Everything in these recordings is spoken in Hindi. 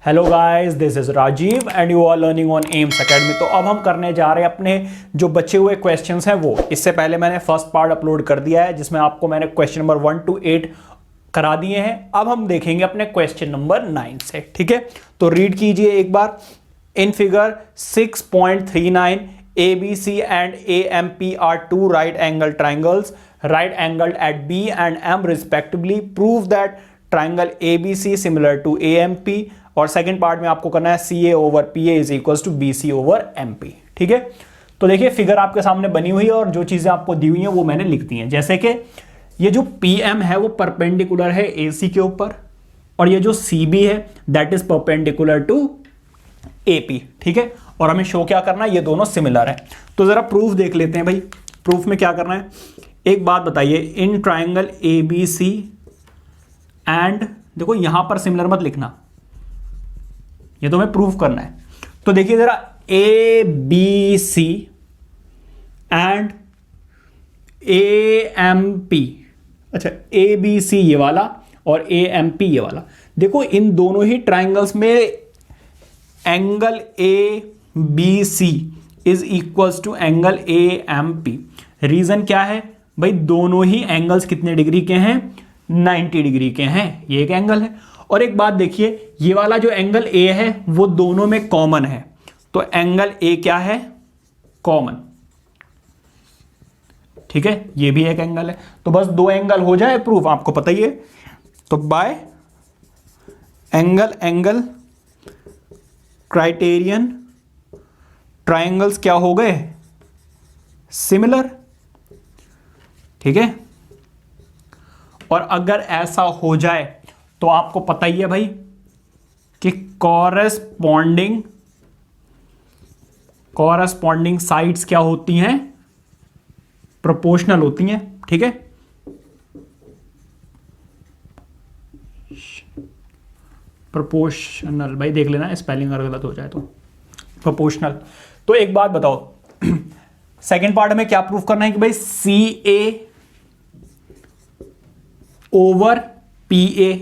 Hello guys, this is Rajiv and you are learning on Aims Academy. तो अब हम करने जा रहे हैं अपने जो बचे हुए क्वेश्चंस हैं वो। इससे पहले मैंने फर्स्ट पार्ट अपलोड कर दिया है जिसमें आपको मैंने क्वेश्चन नंबर 1 to 8 करा दिए हैं। अब हम देखेंगे अपने क्वेश्चन नंबर 9 से। ठीक है, तो रीड कीजिए एक बार। In figure 6.39 ABC and AMP are two right angle triangles, right angled at B and M respectively. Prove that triangle ABC similar to AMP। और सेकंड पार्ट में आपको करना है CA over PA is equals to BC over MP। ठीक है, तो देखिए फिगर आपके सामने बनी हुई है और जो चीजें आपको दी हुई हैं वो मैंने लिख दी हैं। जैसे कि ये जो PM है वो परपेंडिकुलर है AC के ऊपर, और ये जो CB है that is perpendicular to AP। ठीक है, और हमें शो क्या करना है, ये दोनों सिमिलर है। तो जरा प्रूफ देख लेते हैं भाई। प्रूफ में क्या करना है, एक बात बताइए, इन ट्राइंगल ABC एंड, देखो यहां पर सिमिलर मत लिखना, ये तो हमें प्रूफ करना है। तो देखिए जरा, ABC एंड AMP, अच्छा ABC ये वाला और AMP ये वाला, देखो इन दोनों ही ट्राइंगल्स में angle ABC is equals to angle AMP। Reason क्या है भाई, दोनों ही एंगल्स कितने डिग्री के हैं, 90 डिग्री के हैं। ये एक एंगल है, और एक बात देखिए, ये वाला जो एंगल A है वो दोनों में कॉमन है। तो एंगल A क्या है, कॉमन। ठीक है, ये भी एक एंगल है। तो बस दो एंगल हो जाए प्रूफ, आपको पता ही है। तो बाय एंगल क्राइटेरियन ट्राइंगल्स क्या हो गए, सिमिलर। ठीक है, और अगर ऐसा हो जाए तो आपको पता ही है भाई कि कॉरेस्पॉन्डिंग साइड्स क्या होती हैं, प्रोपोर्शनल होती हैं। ठीक है, प्रोपोर्शनल, भाई देख लेना स्पेलिंग अगर गलत हो जाए तो। प्रोपोर्शनल। तो एक बात बताओ, सेकेंड पार्ट में क्या प्रूफ करना है कि भाई CA ओवर PA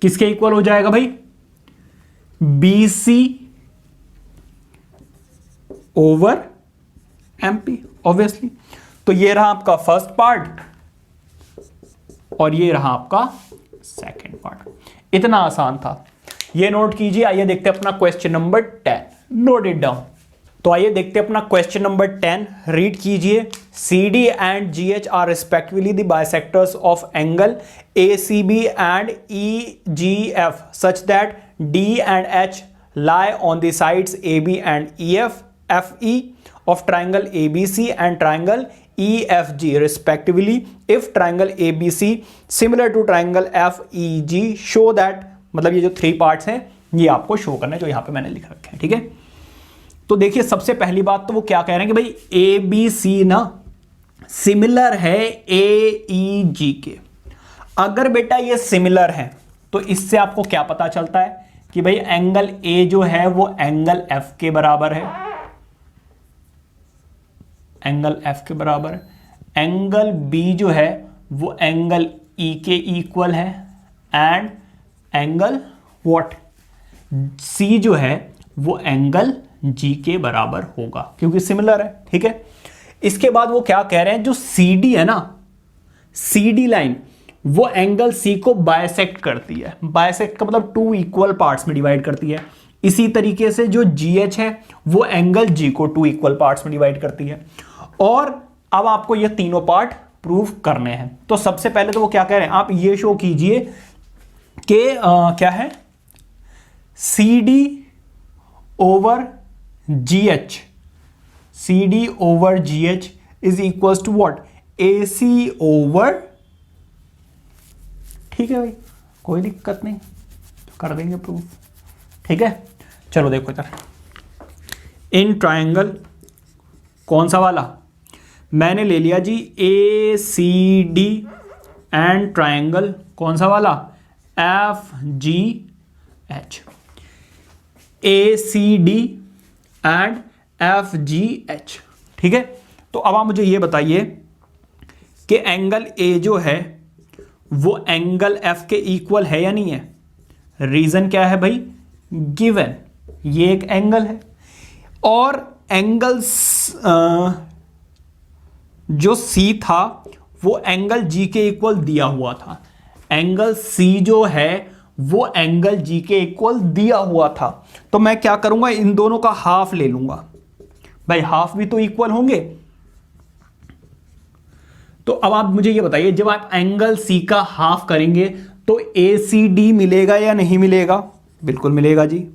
किसके इक्वल हो जाएगा भाई, BC ओवर MP, ऑब्वियसली। तो ये रहा आपका फर्स्ट पार्ट और ये रहा आपका सेकेंड पार्ट। इतना आसान था, ये नोट कीजिए। आइए देखते हैं अपना question number 10, note it down. तो आइए देखते हैं अपना क्वेश्चन नंबर 10, रीड कीजिए। CD and GH are respectively the bisectors of angle ACB and EGF such that D and H lie on the sides AB and FE of triangle ABC and triangle EFG respectively. If triangle ABC similar to triangle FEG, show that, मतलब ये जो 3 पार्ट्स हैं ये आपको शो करना है जो यहां पे मैंने लिख रखे हैं। ठीक है, तो देखिए सबसे पहली बात तो वो क्या कह रहे हैं कि भाई ABC ना सिमिलर है AEG के। अगर बेटा ये सिमिलर है तो इससे आपको क्या पता चलता है कि भाई एंगल A जो है वो एंगल F के बराबर है, एंगल F के बराबर है। एंगल B जो है वो एंगल E के इक्वल है, एंड एंगल व्हाट C जो है वो एंगल G के बराबर होगा क्योंकि सिमिलर है। ठीक है, इसके बाद वो क्या कह रहे हैं, जो CD है ना, CD लाइन वो एंगल C को बायसेक्ट करती है। बायसेक्ट का मतलब 2 इक्वल पार्ट्स में डिवाइड करती है। इसी तरीके से जो GH है वो एंगल G को 2 इक्वल पार्ट्स में डिवाइड करती है। और अब आपको ये तीनों पार्ट प्रूफ करने हैं। तो सबसे पहले तो वो क्या कह रहे हैं, आप ये शो कीजिए कि क्या है, CD over GH, CD over GH is equal to what, AC over. ठीक है भाई, कोई दिक्कत नहीं, कर देंगे प्रूफ। ठीक है, चलो देखो इधर, इन ट्राइंगल कौन सा वाला, मैंने ले लिया जी ACD एंड ट्राइंगल कौन सा वाला, FGH। ACD and FGH। ठीक है, तो अब आप मुझे ये बताइए कि एंगल A जो है वो एंगल F के इक्वल है या नहीं है। रीजन क्या है भाई, गिवन ये एक एंगल है और एंगल्स जो सी था वो एंगल जी के इक्वल दिया हुआ था। एंगल सी जो है वो एंगल जी के इक्वल दिया हुआ था। तो मैं क्या करूंगा, इन दोनों का हाफ ले लूंगा। भाई हाफ भी तो इक्वल होंगे। तो अब आप मुझे ये बताइए, जब आप एंगल सी का हाफ करेंगे तो ए सी डी मिलेगा या नहीं मिलेगा? बिल्कुल मिलेगा जी।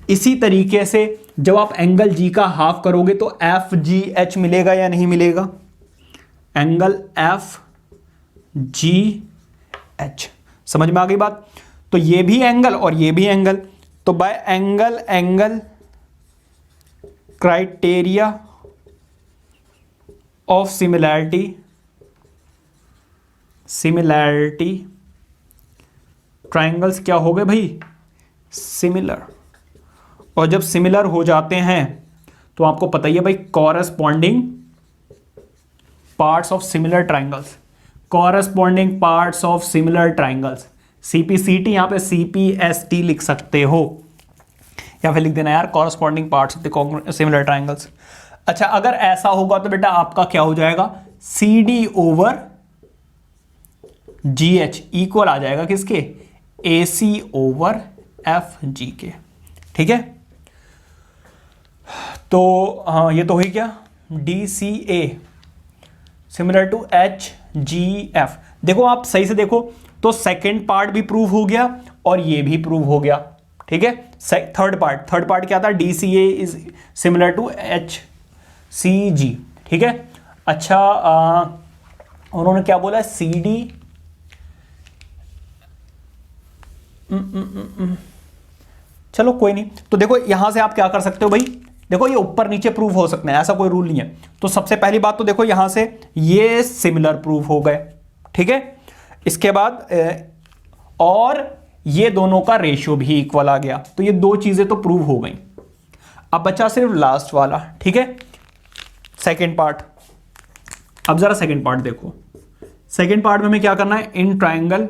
इसी तरीके से जब आप एंगल जी का हाफ करोगे तो एफ जी एच मिलेगा या नहीं मिलेगा? एंगल एफ जी एच, समझ में आ गई बात? तो ये भी एंगल और ये भी एंगल, तो bye angle criteria of similarity triangles क्या हो गए भाई, सिमिलर। और जब सिमिलर हो जाते हैं तो आपको पता ही है भाई, corresponding parts of similar triangles, corresponding parts of similar triangles, CPCT, यहां पे सीपीएसटी लिख सकते हो या फिर लिख देना यार corresponding parts of the similar triangles. अच्छा, अगर ऐसा होगा तो बेटा आपका क्या हो जाएगा, C D over G H equal आ जाएगा किसके, ए सी ओवर एफ जी के। ठीक है, तो हाँ ये तो हुई क्या, D C A similar to H G F. देखो आप सही से देखो तो सेकेंड पार्ट भी प्रूव हो गया और ये भी प्रूव हो गया। ठीक है, थर्ड पार्ट क्या था, D C A is similar to H C G. ठीक है, अच्छा उन्होंने क्या बोला, सी डी चलो कोई नहीं। तो देखो यहां से आप क्या कर सकते हो भाई, देखो ये ऊपर नीचे प्रूव हो सकते हैं, ऐसा कोई रूल नहीं है। तो सबसे पहली बात तो देखो यहां से ये सिमिलर प्रूव हो गए। ठीक है, इसके बाद और ये दोनों का रेशियो भी इक्वल आ गया, तो ये दो चीजें तो प्रूव हो गई। अब बचा सिर्फ लास्ट वाला। ठीक है, सेकेंड पार्ट। अब जरा सेकेंड पार्ट देखो, सेकेंड पार्ट में हमें क्या करना है, in triangle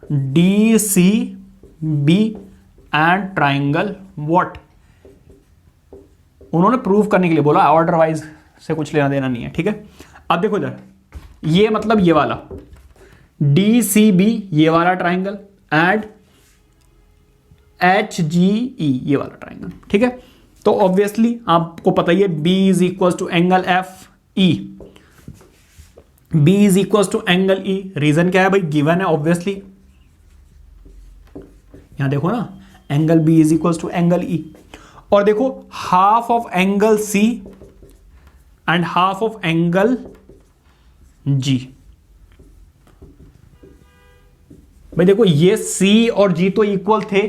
D C B and triangle what, उन्होंने प्रूव करने के लिए बोला, ऑर्डर वाइज से कुछ लेना देना नहीं है। ठीक है, अब देखो इधर, ये मतलब ये वाला डी सी बी, ये वाला ट्राइंगल एंड एच जी ई, ये वाला ट्राइंगल। ठीक है, तो ऑब्वियसली आपको पता ही है B is equal to angle F E, B is equal to angle E. Reason क्या है भाई, गिवन है ऑब्वियसली, यहां देखो ना, angle B is equal to angle E. और देखो half of angle C and half of angle G. भाई देखो ये सी और जी तो इक्वल थे,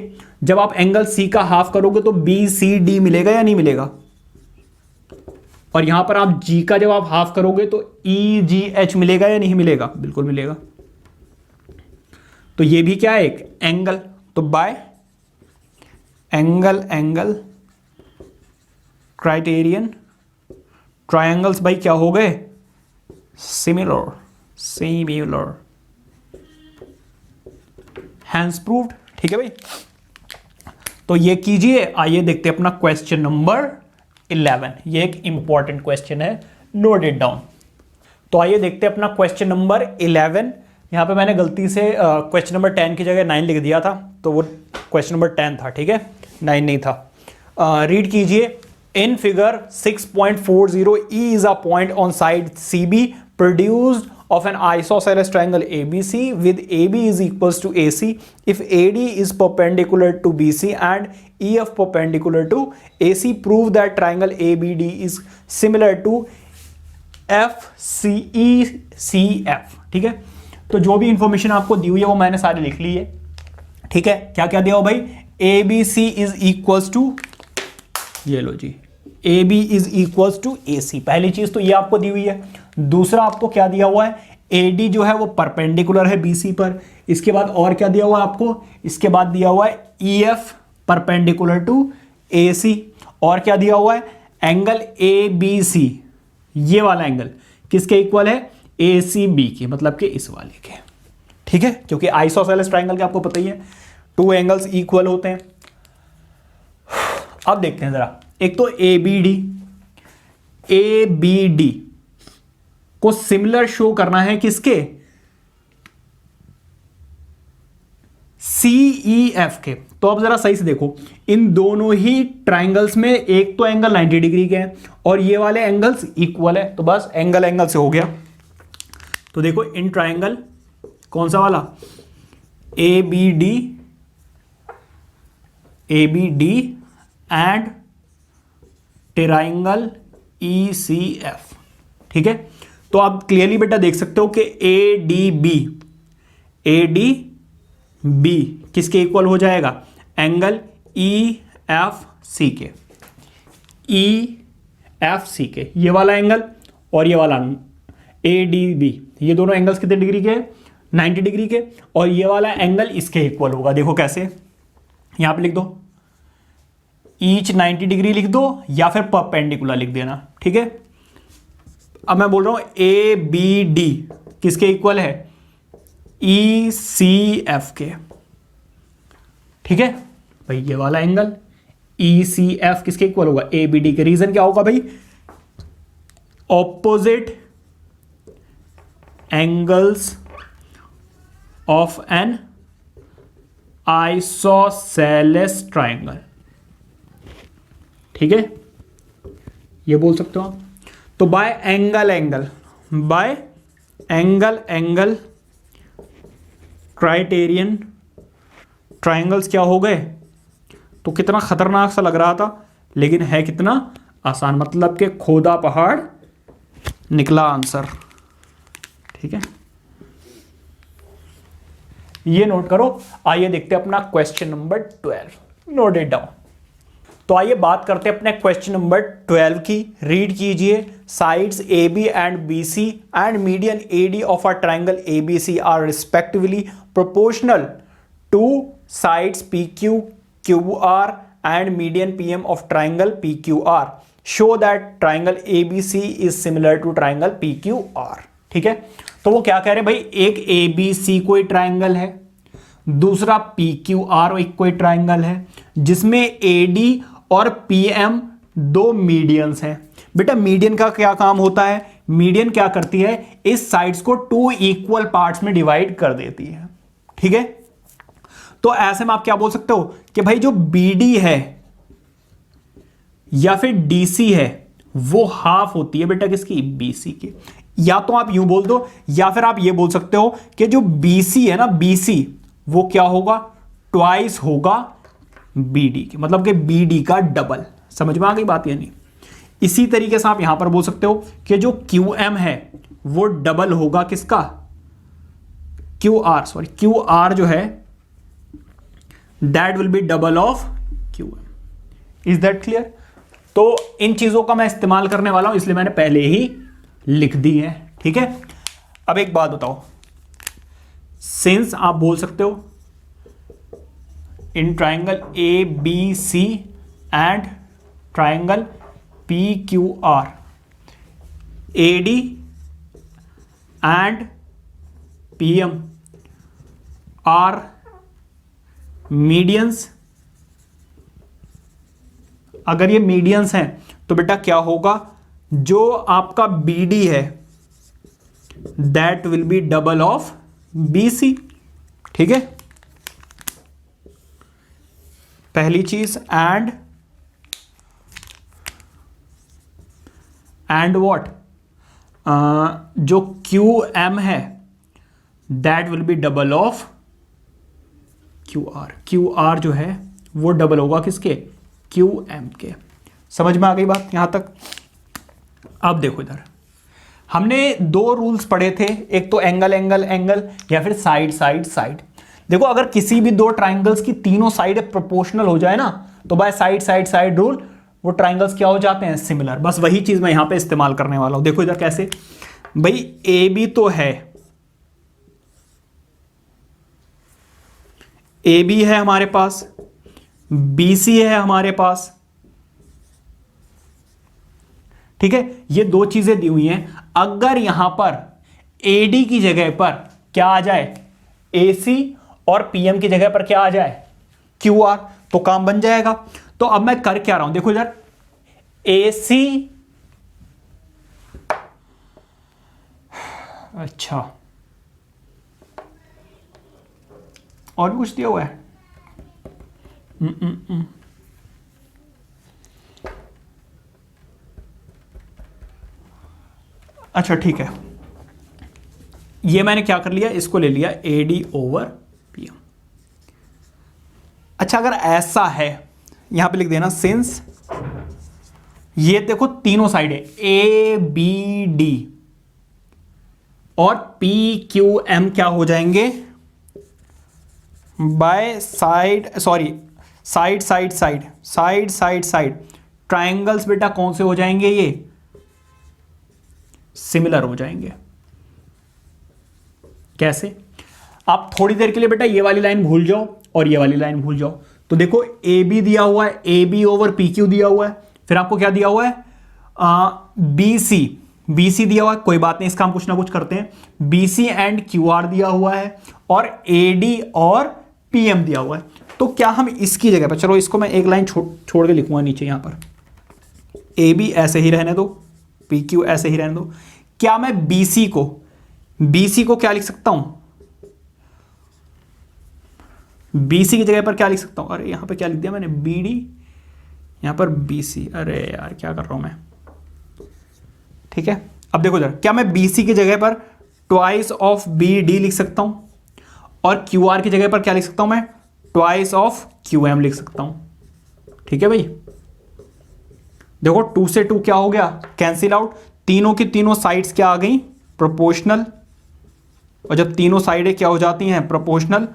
जब आप एंगल सी का हाफ करोगे तो बी सी डी मिलेगा या नहीं मिलेगा? और यहां पर आप जी का जब आप हाफ करोगे तो ई जी एच मिलेगा या नहीं मिलेगा? बिल्कुल मिलेगा। तो ये भी क्या है, एक एंगल। तो बाय एंगल क्राइटेरियन ट्रायंगल्स भाई क्या हो गए, सिमिलर हैंस प्रूव्ड। ठीक है भाई, तो ये कीजिए। आइए देखते हैं अपना क्वेश्चन नंबर 11। ये एक इंपॉर्टेंट क्वेश्चन है, नोट इट डाउन। तो आइए देखते हैं अपना क्वेश्चन नंबर 11। यहां पे मैंने गलती से क्वेश्चन नंबर 10 की जगह 9 लिख दिया था, तो वो क्वेश्चन नंबर 10 था। ठीक है, 9 नहीं था। रीड कीजिए। In figure 6.40 E is a point on side CB produced of an isosceles triangle ABC with AB is equals to AC if AD is perpendicular to BC and EF perpendicular to AC. Prove that triangle ABD is similar to FCECF. ठीक है, तो जो भी इंफॉर्मेशन आपको दी हुई है वो मैंने सारी लिख ली है। ठीक है, क्या क्या दिया हो भाई, ABC is equals to, ये लो जी, AB is equals to AC। पहली चीज तो ये आपको दी हुई है। दूसरा आपको क्या दिया हुआ है, AD जो है वो परपेंडिकुलर है BC पर। इसके बाद और क्या दिया हुआ है आपको, इसके बाद दिया हुआ है EF परपेंडिकुलर टू AC। और क्या दिया हुआ है, एंगल ABC, ये वाला एंगल किसके इक्वल है, ACB के, मतलब कि इस वाले के। ठीक है, क्योंकि आइसोसेलेस ट्राइंगल के आपको पता ही है 2 एंगल्स इक्वल होते हैं। अब देखते हैं जरा, एक तो ए बी डी को सिमिलर शो करना है किसके, CEF के। तो अब जरा सही से देखो, इन दोनों ही ट्राइंगल्स में एक तो एंगल 90 डिग्री के हैं और ये वाले एंगल्स इक्वल है, तो बस एंगल एंगल से हो गया। तो देखो इन ट्राइंगल कौन सा वाला, A B D and triangle ECF। ठीक है, तो आप क्लियरली बेटा देख सकते हो कि ए डी बी किसके इक्वल हो जाएगा, एंगल EFC के, EFC के, ये वाला एंगल और ये वाला ADB, ये दोनों एंगल्स कितने डिग्री के, 90 डिग्री के, और ये वाला एंगल इसके इक्वल होगा। देखो कैसे, यहां पे लिख दो ईच 90 डिग्री लिख दो या फिर परपेंडिकुलर लिख देना। ठीक है, अब मैं बोल रहा हूं ABD किसके इक्वल है, ECF के। ठीक है भाई, ये वाला एंगल ECF किसके इक्वल होगा, ABD के। रीजन क्या होगा भाई, opposite angles of N isosceles triangle. ठीक है, ये बोल सकते हो आप। तो बाय एंगल क्राइटेरियन ट्राइंगल्स क्या हो गए। तो कितना खतरनाक सा लग रहा था, लेकिन है कितना आसान, मतलब कि खोदा पहाड़ निकला आंसर। ठीक है, ये नोट करो। आइए देखते हैं अपना question number 12, note it down. तो आइए बात करते हैं अपने क्वेश्चन नंबर 12 की। रीड कीजिए, sides AB and BC and median AD of a triangle ABC are respectively proportional to sides PQ QR and median PM of triangle PQR। Show that triangle ABC is similar to triangle PQR। ठीक है, तो वो क्या कह रहे हैं भाई, एक ABC कोई ट्राइंगल है, दूसरा PQR एक कोई ट्राइंगल है, जिसमें AD और PM दो मीडियंस हैं। बेटा मीडियन का क्या काम होता है, मीडियन क्या करती है, इस साइड्स को 2 इक्वल पार्ट्स में डिवाइड कर देती है। ठीक है, तो ऐसे में आप क्या बोल सकते हो कि भाई जो BD है या फिर DC है वो हाफ होती है बेटा किसकी, BC की। या तो आप यूं बोल दो, या फिर आप ये बोल सकते हो कि जो BC है ना, BC वो क्या होगा, ट्वाइस होगा BD की, मतलब कि BD का डबल। समझ में आ गई बात या नहीं। इसी तरीके से आप यहां पर बोल सकते हो कि जो QM है वो डबल होगा किसका, QR जो है that will be double of QM। Is that clear. तो इन चीजों का मैं इस्तेमाल करने वाला हूं, इसलिए मैंने पहले ही लिख दी है। ठीक है, अब एक बात बताओ, सिंस आप बोल सकते हो in triangle ABC and triangle PQR AD and PM are medians. अगर ये मीडियंस हैं तो बेटा क्या होगा, जो आपका BD है that will be double of BC। ठीक है, पहली चीज एंड व्हाट, जो QM है that will be double of QR जो है वो डबल होगा किसके, QM के। समझ में आ गई बात यहां तक। अब देखो इधर हमने 2 रूल्स पढ़े थे, एक तो एंगल या फिर साइड। देखो अगर किसी भी 2 ट्राइंगल्स की तीनों साइड प्रोपोर्शनल हो जाए ना, तो बाय साइड रूल वो ट्राइंगल्स क्या हो जाते हैं, सिमिलर। बस वही चीज मैं यहां पे इस्तेमाल करने वाला हूं। देखो इधर कैसे, भाई AB तो है, AB है हमारे पास, BC है हमारे पास। ठीक है, ये 2 चीजें दी हुई हैं। अगर यहां पर AD की जगह पर क्या आ जाए, AC और PM की जगह पर क्या आ जाए, QR, तो काम बन जाएगा। तो अब मैं कर क्या रहा हूं, देखो इधर AC, अच्छा और भी कुछ दिया हुआ है, अच्छा ठीक है, ये मैंने क्या कर लिया, इसको ले लिया AD ओवर PM। अच्छा अगर ऐसा है, यहां पे लिख देना सिंस, ये देखो तीनों साइड है ABD और PQM क्या हो जाएंगे, by side, sorry side side side side side side, triangles बेटा कौन से हो जाएंगे, ये सिमिलर हो जाएंगे। कैसे, आप थोड़ी देर के लिए बेटा ये वाली लाइन भूल जाओ और ये वाली लाइन भूल जाओ। तो देखो AB दिया हुआ है, AB ओवर PQ दिया हुआ है, फिर आपको क्या दिया हुआ है, BC दिया हुआ है, कोई बात नहीं, इसका हम कुछ ना कुछ करते हैं, BC एंड QR दिया हुआ है, और AD और PM दिया हुआ है। तो क्या हम इसकी जगह पर, चलो इसको मैं एक लाइन छोड़ के लिखूंगा नीचे, यहां पर AB ऐसे ही रहने दो, PQ ऐसे ही रहने दो। क्या मैं BC को क्या लिख सकता हूं, BC की जगह पर क्या लिख सकता हूं, अरे यहां पर क्या लिख दिया मैंने, BD, यहां पर BC, अरे यार क्या कर रहा हूं मैं, ठीक है। अब देखो जरा, क्या मैं BC की जगह पर ट्वाइस ऑफ BD लिख सकता हूं, और QR की जगह पर क्या लिख सकता हूं मैं, ट्वाइस ऑफ QM लिख सकता हूं, ठीक है भाई। देखो 2 से 2 क्या हो गया, कैंसिल आउट, तीनों की तीनों साइड्स क्या आ गई, प्रोपोर्शनल, और जब तीनों साइडें क्या हो जाती हैं, प्रोपोर्शनल,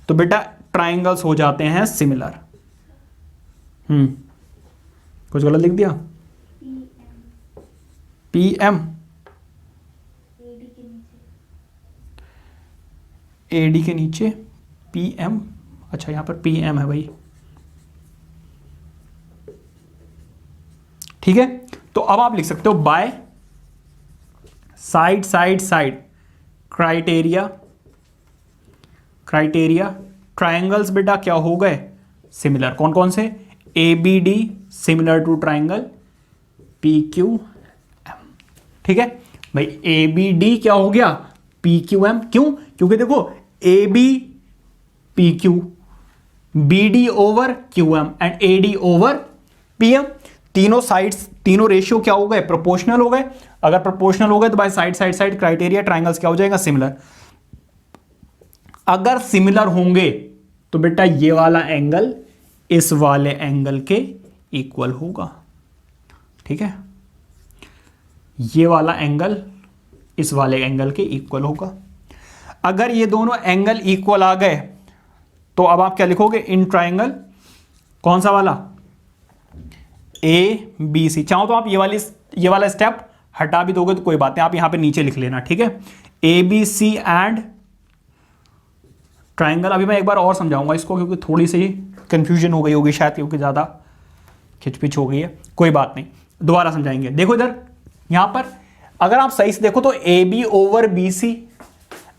तो बेटा ट्राइंगल्स हो जाते हैं सिमिलर। कुछ गलत लिख दिया, PM AD के नीचे PM, अच्छा यहां पर PM है भाई, ठीक है। तो अब आप लिख सकते हो by side side side criteria triangles बेटा क्या हो गए, सिमिलर, कौन कौन से, ABD similar to triangle PQM, ठीक है भाई। ABD क्या हो गया, PQM, क्यों, क्योंकि देखो AB PQ, BD over QM and AD over PM, तीनों साइड्स, तीनों रेशियो क्या हो गए, प्रोपोर्शनल हो गए। अगर प्रोपोर्शनल हो गए तो bye side side side criteria triangles क्या हो जाएगा, सिमिलर। अगर सिमिलर होंगे तो बेटा ये वाला एंगल इस वाले एंगल के इक्वल होगा, ठीक है, ये वाला एंगल इस वाले एंगल के इक्वल होगा। अगर ये दोनों एंगल इक्वल आ गए तो अब आप क्या लिखोगे, इन ट्राइंगल, कौन सा वाला, ABC। चाहो तो आप ये वाला स्टेप हटा भी दोगे तो कोई बात नहीं, आप यहां पे नीचे लिख लेना, ठीक है। ABC एंड ट्राइंगल, अभी मैं एक बार और समझाऊंगा इसको क्योंकि थोड़ी सी कंफ्यूजन हो गई होगी शायद, क्योंकि ज़्यादा खिचपिच हो गई है, कोई बात नहीं, दोबारा समझाएंगे। देखो इधर यहां पर अगर आप सही से देखो तो AB over BC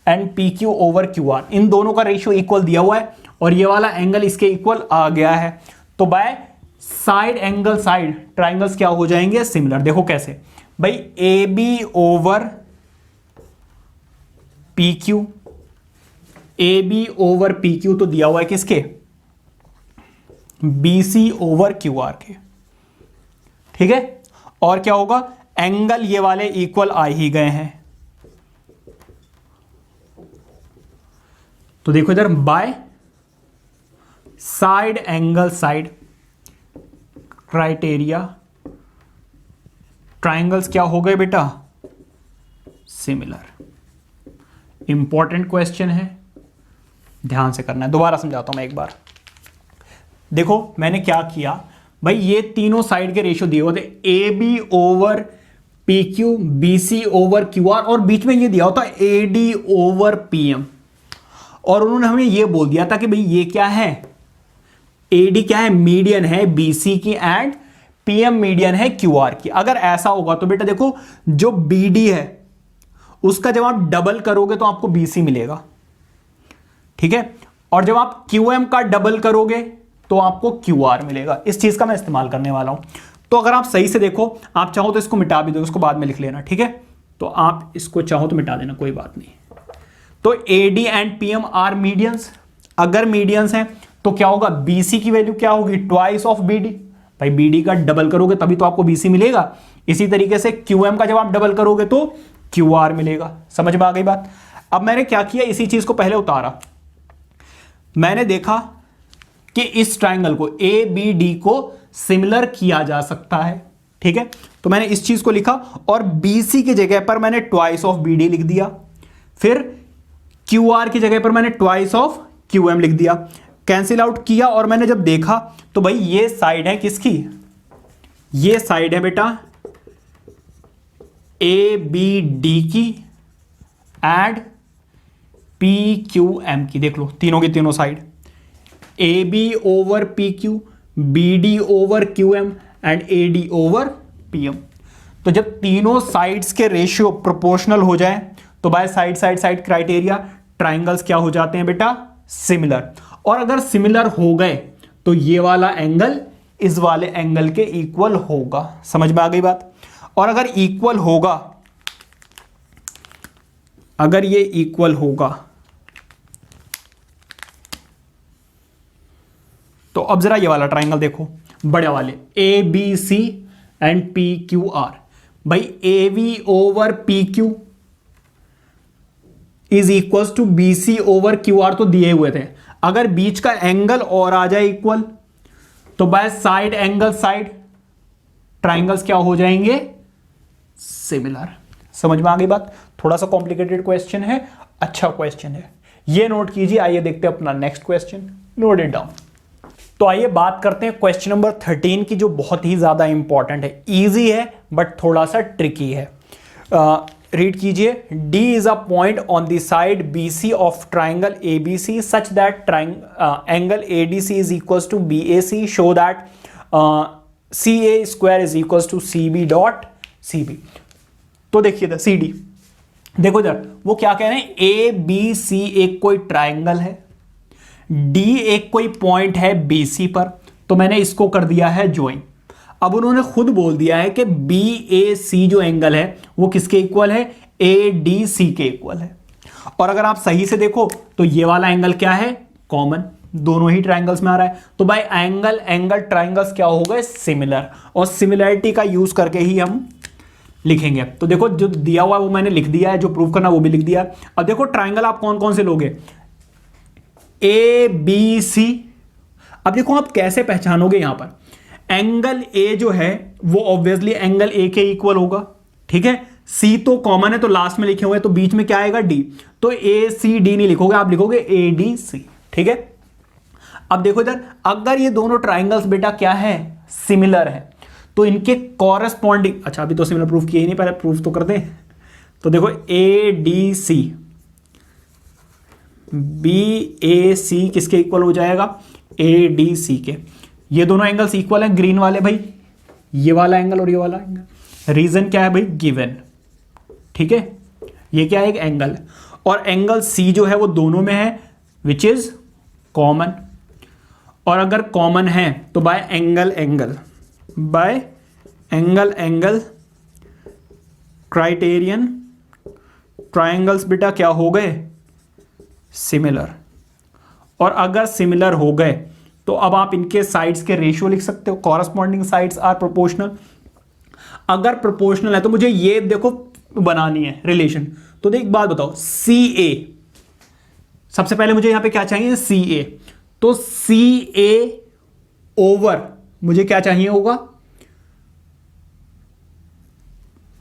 and PQ over QR, इन दोनों का रेशियो इक्वल दिया हुआ है और ये वाला एंगल इसके इक्वल आ गया है, तो by side angle side triangles क्या हो जाएंगे, सिमिलर। देखो कैसे भाई, AB over PQ, AB over PQ तो दिया हुआ है किसके, BC ओवर QR के, ठीक है। और क्या होगा, एंगल ये वाले इक्वल आ ही गए हैं, तो देखो इधर by side angle side criteria triangles क्या हो गए बेटा, सिमिलर। इंपॉर्टेंट क्वेश्चन है, ध्यान से करना है। दोबारा समझाता हूं मैं एक बार। देखो मैंने क्या किया भाई, ये तीनों साइड के रेशियो दिए हुए थे, AB over PQ, BC over QR, और बीच में ये दिया होता AD ओवर PM, और उन्होंने हमें ये बोल दिया था कि भाई ये क्या है, AD क्या है, मीडियन है BC की, एंड PM मीडियन है QR की। अगर ऐसा होगा तो बेटा देखो जो BD है उसका जब आप डबल करोगे तो आपको BC मिलेगा, ठीक है। और जब आप QM का डबल करोगे तो आपको QR मिलेगा। इस चीज का मैं इस्तेमाल करने वाला हूं। तो अगर आप सही से देखो, आप चाहो तो इसको मिटा भी दो, इसको बाद में लिख लेना, ठीक है। तो आप इसको चाहो तो मिटा देना, कोई बात नहीं। तो AD and PM are medians. अगर मीडियंस हैं तो क्या होगा, BC की वैल्यू क्या होगी, ट्वाइस ऑफ BD। भाई BD का डबल करोगे तभी तो आपको BC मिलेगा। इसी तरीके से QM का जब आप डबल करोगे तो QR मिलेगा। समझ में आ गई बात। अब मैंने क्या किया, इसी चीज को पहले उतारा। मैंने देखा कि इस ट्राइंगल को ABD को सिमिलर किया जा सकता है, ठीक है। तो मैंने इस चीज को लिखा और BC की जगह पर मैंने ट्वाइस ऑफ BD लिख दिया। फिर QR की जगह पर मैंने ट्वाइस ऑफ QM लिख दिया। कैंसिल आउट किया और मैंने जब देखा तो भाई ये साइड है किसकी, ये साइड है बेटा ABD की एड PQM की। देख लो तीनों की तीनों side, AB over PQ, BD over QM and AD over PM। तो जब तीनों साइड्स के रेशियो प्रोपोर्शनल हो जाए तो bye side side side criteria triangles क्या हो जाते हैं बेटा, सिमिलर। और अगर सिमिलर हो गए तो ये वाला एंगल इस वाले एंगल के इक्वल होगा। समझ में आ गई बात। और अगर इक्वल होगा, अगर ये इक्वल होगा तो अब जरा ये वाला ट्राइंगल देखो, बड़े वाले ABC एंड PQR। भाई AB over PQ is equal to BC over QR तो दिए हुए थे। अगर बीच का एंगल और आ जाए इक्वल तो by side angle side triangles क्या हो जाएंगे, सिमिलर। समझ में आ गई बात। थोड़ा सा कॉम्प्लिकेटेड क्वेश्चन है, अच्छा क्वेश्चन है, ये नोट कीजिए। आइए देखते हैं अपना next question, note it down. तो आइए बात करते हैं क्वेश्चन नंबर 13 की, जो बहुत ही ज्यादा इंपॉर्टेंट है। इजी है बट थोड़ा सा ट्रिकी है। रीड कीजिए। D is a point on the side BC of triangle ABC such that angle ADC is equal to BAC, show that CA square is equal to CB dot CB। तो देखिए CD, देखो इधर वो क्या कह रहे हैं, ABC एक कोई ट्राइंगल है, D एक कोई पॉइंट है BC पर, तो मैंने इसको कर दिया है ज्वाइन। अब उन्होंने खुद बोल दिया है कि BAC जो एंगल है वो किसके इक्वल है, ADC के इक्वल है। और अगर आप सही से देखो तो ये वाला एंगल क्या है, कॉमन, दोनों ही ट्राइंगल्स में आ रहा है। तो भाई एंगल एंगल ट्राइंगल्स क्या हो गए, सिमिलर। और सिमिलरिटी का यूज करके ही हम लिखेंगे। तो देखो जो दिया हुआ है वो मैंने लिख दिया है, जो प्रूव करना वो भी लिख दिया है। अब देखो ट्राइंगल आप कौन कौन से लोगे, ABC। अब देखो आप कैसे पहचानोगे, यहां पर एंगल A जो है वो ऑब्वियसली एंगल A के इक्वल होगा, ठीक है। C तो कॉमन है तो लास्ट में लिखे हुए, तो बीच में क्या आएगा, D। तो ACD नहीं लिखोगे, आप लिखोगे ADC, ठीक है। अब देखो इधर, अगर ये दोनों ट्राइंगल्स बेटा क्या है, सिमिलर है, तो इनके कॉरेस्पॉन्डिंग, अच्छा अभी तो सिमिलर प्रूफ किया ही नहीं, पहले प्रूफ तो कर दें। तो देखो ADC BAC किसके इक्वल हो जाएगा, ADC के। ये दोनों एंगल्स इक्वल हैं, ग्रीन वाले भाई, ये वाला एंगल और ये वाला एंगल। रीजन क्या है भाई, गिवन, ठीक है। ये क्या है, एक एंगल। और एंगल C जो है वो दोनों में है, विच इज कॉमन। और अगर कॉमन है तो bye angle angle, bye angle angle criterion triangles बेटा क्या हो गए, सिमिलर। और अगर सिमिलर हो गए तो अब आप इनके साइड्स के रेशियो लिख सकते हो, कॉरस्पॉन्डिंग साइड्स आर प्रोपोर्शनल। अगर प्रोपोर्शनल है तो मुझे ये देखो बनानी है रिलेशन। तो देख बात बताओ, CA, सबसे पहले मुझे यहां पे क्या चाहिए, CA। तो CA ओवर मुझे क्या चाहिए होगा,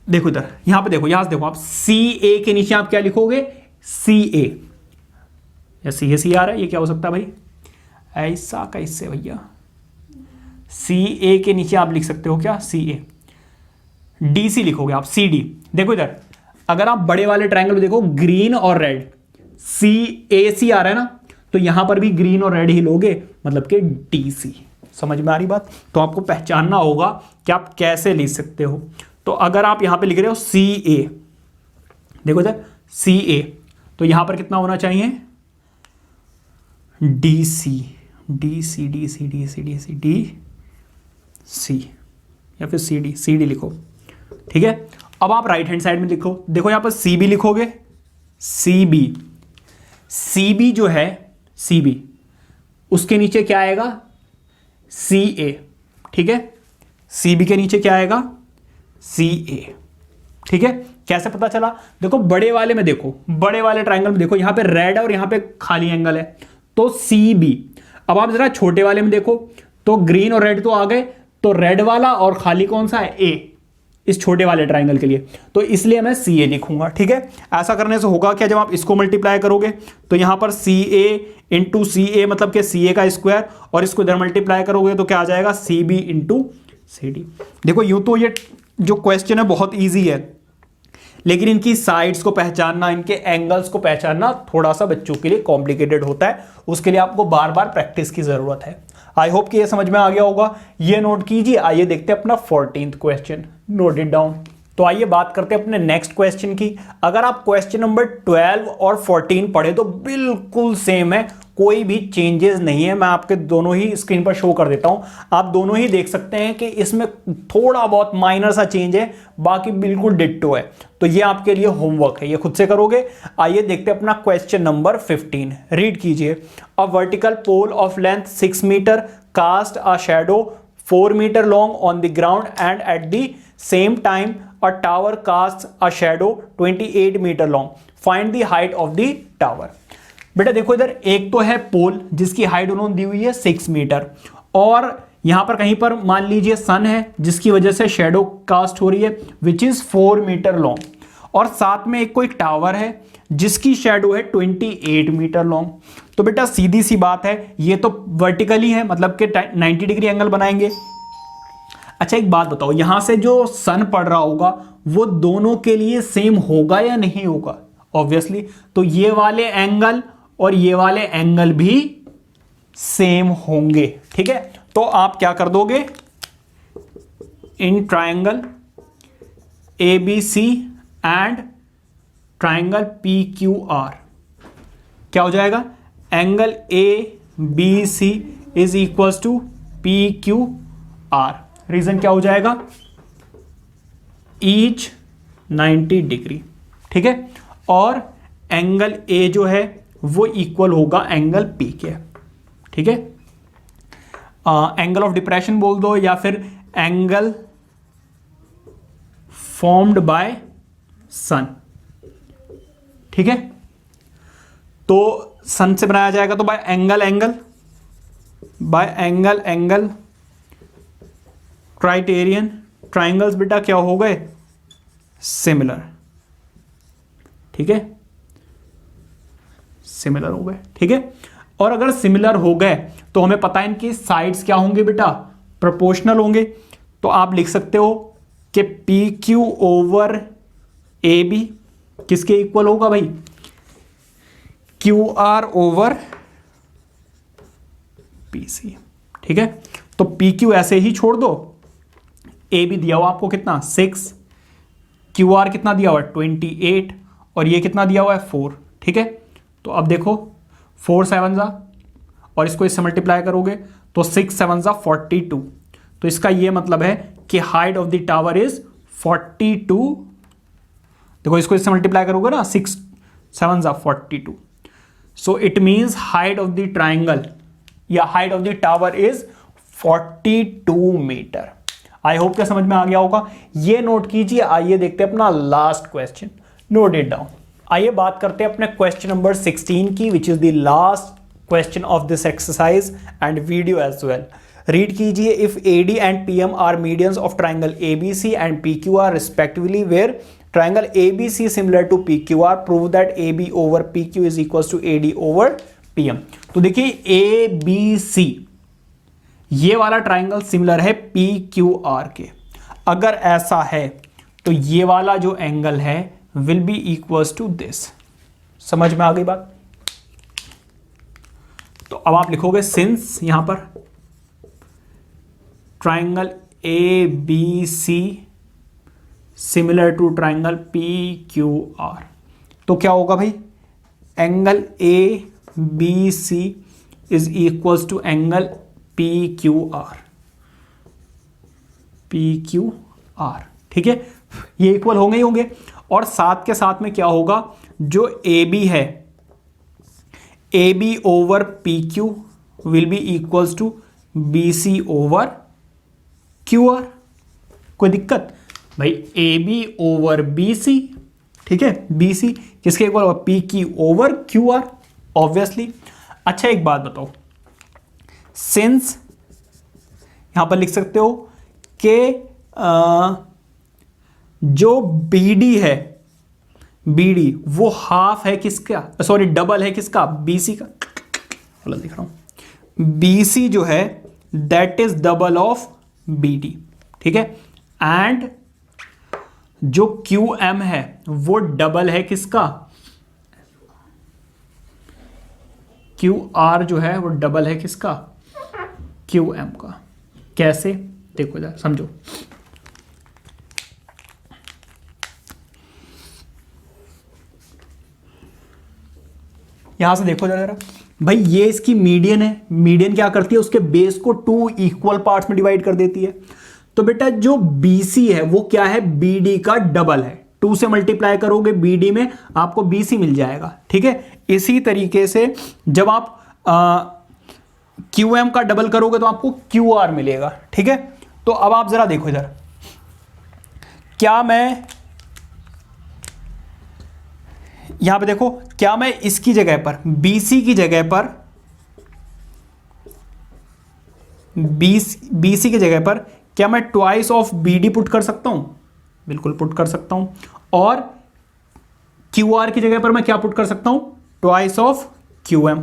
देखो इधर, यहां पे देखो, यहां से देखो आप, CA के नीचे आप क्या लिखोगे, CA, या CA आ रहा है, ये क्या हो सकता है भाई, ऐसा कैसे भैया, CA के नीचे आप लिख सकते हो क्या, CA। DC लिखोगे आप, CD। देखो इधर, अगर आप बड़े वाले ट्रायंगल में देखो, ग्रीन और रेड, CAC आ रहा है ना, तो यहां पर भी ग्रीन और रेड ही लोगे, मतलब कि DC। समझ में आ रही बात। तो आपको पहचानना होगा कि आप कैसे लिख सकते हो। तो अगर आप यहां पे लिख रहे हो CA, देखो इधर CA, तो यहां पर कितना होना चाहिए, D C D C D C D C D C D C, या फिर सी डी लिखो, ठीक है। अब आप राइट हैंड साइड में लिखो, देखो यहां पर सी बी लिखोगे, सी बी जो है सी बी, उसके नीचे क्या आएगा, सी ए, ठीक है। सी बी के नीचे क्या आएगा, सी ए, ठीक है। कैसे पता चला, देखो बड़े वाले में देखो, बड़े वाले ट्रायंगल में देखो, यहां पे रेड है और यहां पे खाली एंगल है, तो सी बी। अब आप जरा छोटे वाले में देखो, तो ग्रीन और रेड तो आ गए, तो रेड वाला और खाली कौन सा है, ए, इस छोटे वाले ट्रायंगल के लिए, तो इसलिए मैं सी ए लिखूंगा, ठीक है। ऐसा करने से होगा क्या, जब आप इसको मल्टीप्लाई करोगे तो यहां पर सी ए इंटू सी ए मतलब कि सी ए का स्क्वायर, और इसको इधर मल्टीप्लाई करोगे तो क्या आ जाएगा, C B into C D. देखो यूं तो ये जो क्वेश्चन है बहुत ईजी है, लेकिन इनकी साइड्स को पहचानना, इनके एंगल्स को पहचानना थोड़ा सा बच्चों के लिए कॉम्प्लिकेटेड होता है, उसके लिए आपको बार बार प्रैक्टिस की जरूरत है। आई होप कि ये समझ में आ गया होगा, ये नोट कीजिए। आइए देखते हैं अपना 14th question, note it down. तो आइए बात करते हैं अपने नेक्स्ट क्वेश्चन की। अगर आप क्वेश्चन नंबर 12 और 14 पढ़े तो बिल्कुल सेम है, कोई भी चेंजेस नहीं है। मैं आपके दोनों ही स्क्रीन पर शो कर देता हूं, आप दोनों ही देख सकते हैं कि इसमें थोड़ा बहुत माइनर सा चेंज है, बाकी बिल्कुल डिट्टो है। तो ये आपके लिए होमवर्क है, ये खुद से करोगे। आइए देखते हैं अपना क्वेश्चन नंबर 15, रीड कीजिए। A vertical pole of length 6 metre cast a shadow 4 metre long on the ground and at the same time a tower casts a shadow 28 meter long. Find the height of the tower. बेटा देखो इधर एक तो है पोल जिसकी हाइट उन्होंने दी हुई है 6 मीटर, और यहां पर कहीं पर मान लीजिए सन है जिसकी वजह से शेडो कास्ट हो रही है विच इज 4 मीटर लॉन्ग, और साथ में एक कोई टावर है जिसकी शेडो है 28 मीटर लॉन्ग। तो बेटा सीधी सी बात है, ये तो वर्टिकली है मतलब कि 90 डिग्री एंगल बनाएंगे। अच्छा एक बात बताओ, यहां से जो सन पड़ रहा होगा वो दोनों के लिए सेम होगा या नहीं होगा, ऑब्वियसली। तो ये वाले एंगल और ये वाले एंगल भी सेम होंगे, ठीक है। तो आप क्या कर दोगे, in triangle A B C and triangle P Q R क्या हो जाएगा, angle A B C is equals to P Q R. Reason क्या हो जाएगा, ईच 90 डिग्री, ठीक है। और एंगल ए जो है वो इक्वल होगा एंगल पी के, ठीक है। एंगल ऑफ डिप्रेशन बोल दो या फिर एंगल फॉर्म्ड बाय सन, ठीक है। तो सन से बनाया जाएगा तो बाय एंगल क्राइटेरियन, ट्राइंगल्स बेटा क्या हो गए, सिमिलर, ठीक है, सिमिलर हो गए, ठीक है। और अगर सिमिलर हो गए तो हमें पता है इनकी साइड्स क्या होंगे बेटा, प्रोपोर्शनल होंगे। तो आप लिख सकते हो कि P Q over A B किसके इक्वल होगा भाई, Q R over P C, ठीक है। तो पी क्यू ऐसे ही छोड़ दो, ए बी दिया हुआ आपको कितना 6, क्यू आर कितना दिया हुआ 28, और ये कितना दिया हुआ है 4, ठीक है। तो अब देखो 4 7 जा, और इसको इससे मल्टीप्लाई करोगे तो 6 7 जा 42। तो इसका ये मतलब है कि height of the tower is 42। देखो इसको इससे मल्टीप्लाई करोगे ना, 6 7 जा 42। So it means height of the triangle या height of the tower is 42 metre. I hope क्या समझ में आ गया होगा, ये नोट कीजिए। आइए देखते हैं अपना last question, note it down. आइए बात करते हैं अपने क्वेश्चन नंबर 16 की, which is the last question of this exercise and video as well. Read कीजिए, if AD and PM are medians of triangle ABC and PQR respectively, where triangle ABC similar to PQR, prove that AB over PQ is equal to AD over PM। तो देखिए ABC ये वाला ट्राइंगल सिमिलर है PQR के। अगर ऐसा है तो ये वाला जो एंगल है will be equals to this. समझ में आ गई बात। तो अब आप लिखोगे सिंस यहां पर triangle ABC similar to triangle PQR, तो क्या होगा भाई, angle ABC is equals to angle P Q R, P Q R, ठीक है, ये इक्वल होंगे ही होंगे। और साथ के साथ में क्या होगा, जो ए बी है, A B over P Q will be equals to B C over Q R. कोई दिक्कत भाई, A B over B C, ठीक है, बी सी किसके इक्वल होगा, P Q over Q R, obviously. अच्छा एक बात बताओ, सिंस यहां पर लिख सकते हो कि जो बी डी है, बी डी वो हाफ है किसका, सॉरी डबल है किसका, बी सी का, गलत लिख रहा हूं, बी सी जो है that is double of B D, ठीक है, एंड जो क्यू एम है वो डबल है किसका, क्यू आर जो है वो डबल है किसका, क्यू एम का। कैसे, देखो जरा समझो। यहां से देखो जरा भाई, ये इसकी मीडियन है, मीडियन क्या करती है, उसके बेस को 2 इक्वल पार्ट्स में डिवाइड कर देती है। तो बेटा जो BC है वो क्या है, BD का डबल है, 2 से मल्टीप्लाई करोगे BD में आपको BC मिल जाएगा, ठीक है। इसी तरीके से जब आप QM का डबल करोगे तो आपको QR मिलेगा, ठीक है। तो अब आप जरा देखो इधर, क्या मैं यहां पे देखो, क्या मैं इसकी जगह पर BC की जगह पर BC की जगह पर क्या मैं ट्वाइस ऑफ BD पुट कर सकता हूं, बिल्कुल पुट कर सकता हूं। और QR की जगह पर मैं क्या पुट कर सकता हूं, ट्वाइस ऑफ QM।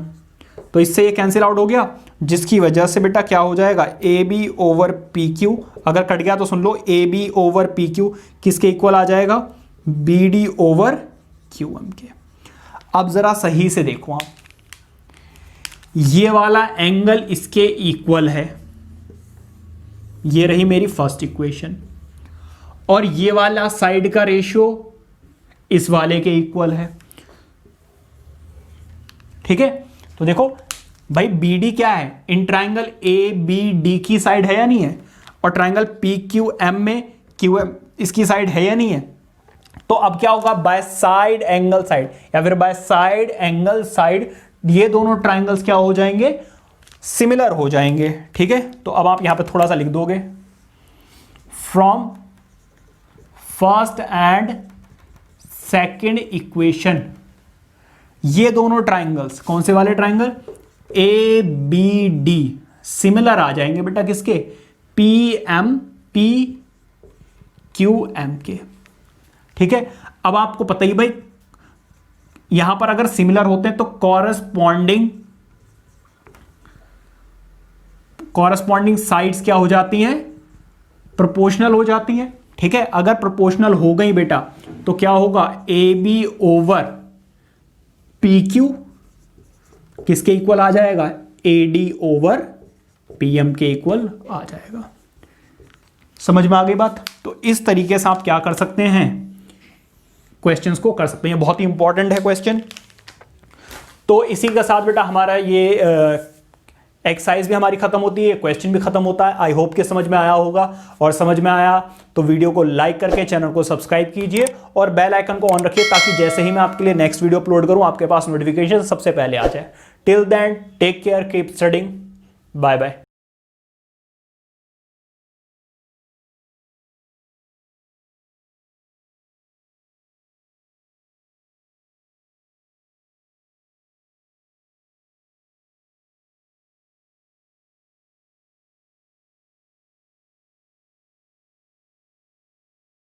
तो इससे ये कैंसिल आउट हो गया, जिसकी वजह से बेटा क्या हो जाएगा, AB ओवर PQ, अगर कट गया तो सुन लो, AB ओवर PQ किसके इक्वल आ जाएगा, BD ओवर QM के। अब जरा सही से देखो आप, ये वाला एंगल इसके इक्वल है, ये रही मेरी फर्स्ट इक्वेशन, और ये वाला साइड का रेशियो इस वाले के इक्वल है, ठीक है। तो देखो भाई BD क्या है, इन ट्राइंगल ABD की साइड है या नहीं है, और ट्राइंगल PQM में QM इसकी साइड है या नहीं है। तो अब क्या होगा, बाय साइड एंगल साइड या फिर बाय साइड एंगल साइड, ये दोनों ट्राइंगल्स क्या हो जाएंगे, सिमिलर हो जाएंगे, ठीक है। तो अब आप यहां पे थोड़ा सा लिख दोगे, from first and second equation, ये दोनों ट्राइंगल्स, कौन से वाले ट्राइंगल, ABD सिमिलर आ जाएंगे बेटा किसके, PQM के, ठीक है। अब आपको पता ही भाई, यहां पर अगर सिमिलर होते हैं तो कॉरस्पॉन्डिंग साइड्स क्या हो जाती हैं, प्रोपोर्शनल हो जाती हैं, ठीक है। अगर प्रोपोर्शनल हो गई बेटा तो क्या होगा, AB ओवर PQ किसके इक्वल आ जाएगा, AD ओवर PM के इक्वल आ जाएगा। समझ में आ गई बात। तो इस तरीके से आप क्या कर सकते हैं, क्वेश्चंस को कर सकते हैं, बहुत ही इंपॉर्टेंट है क्वेश्चन। तो इसी के साथ बेटा हमारा ये एक्सरसाइज भी हमारी खत्म होती है, क्वेश्चन भी खत्म होता है। आई होप कि समझ में आया होगा, और समझ में आया तो वीडियो को लाइक करके चैनल को सब्सक्राइब कीजिए और बेल आइकन को ऑन रखिए, ताकि जैसे ही मैं आपके लिए नेक्स्ट वीडियो अपलोड करूं आपके पास नोटिफिकेशन सबसे पहले आ जाए। Till then take care, keep studying, bye bye.